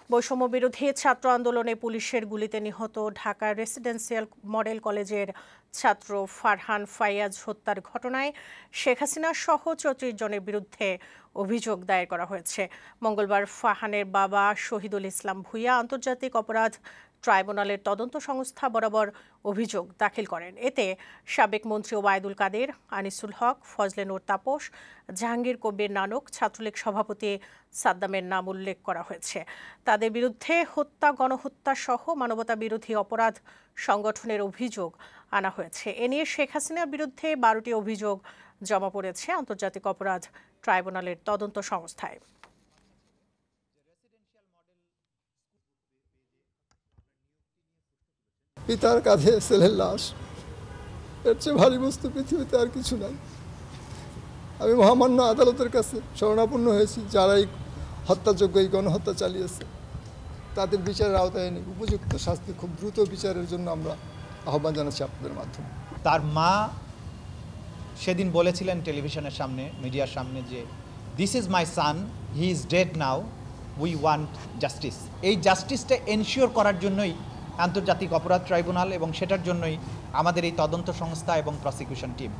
বৈষম্য বিরোধী ছাত্র আন্দোলনে পুলিশের গুলিতে নিহত ঢাকা রেসিডেন্সিয়াল মডেল কলেজের ছাত্র ফারহান ফাইয়াজ হত্যার ঘটনায় শেখ হাসিনা সহ ৩৪ জনের বিরুদ্ধে অভিযোগ দায়ের করা হয়েছে। মঙ্গলবার ফারহানের বাবা শহীদুল ইসলাম ভূঁইয়া আন্তর্জাতিক অপরাধ ট্রাইব্যুনালের তদন্ত সংস্থা বরাবর অভিযোগ দাখিল করেন। এতে সাবেক মন্ত্রী ওবায়দুল কাদের, আনিসুল হক, ফজলে নূর তাপস, জাহাঙ্গীর কবির নানক, ছাত্রলীগ সভাপতি সাদ্দামের নাম উল্লেখ করা হয়েছে। তাদের বিরুদ্ধে হত্যা, গণহত্যা সহ মানবতা বিরোধী অপরাধ সংগঠনের অভিযোগ আনা হয়েছে। এ নিয়ে শেখ হাসিনার বিরুদ্ধে 12টি অভিযোগ জমা পড়েছে আন্তর্জাতিক অপরাধ ট্রাইব্যুনালের তদন্ত সংস্থায়। পিতার কাঁধে ছেলের লাশ, এর চেয়ে ভারী বস্তু পৃথিবীতে আর কিছু নাই। আমি মহামান্য আদালতের কাছে শরণাপন্ন হয়েছি, যারা এই হত্যাযোগ্য এই গণহত্যা চালিয়েছে তাদের বিচারের আওতায় এনে উপযুক্ত শাস্তি, খুব দ্রুত বিচারের জন্য আমরা আহ্বান জানাচ্ছি আপনাদের মাধ্যমে। তার মা সেদিন বলেছিলেন টেলিভিশনের সামনে, মিডিয়ার সামনে, যে this is my son, he is dead now, we want justice. এই জাস্টিসটা এনশিওর করার জন্যই আন্তর্জাতিক অপরাধ ট্রাইব্যুনাল এবং সেটার জন্যই আমাদের এই তদন্ত সংস্থা এবং প্রসিকিউশন টিম।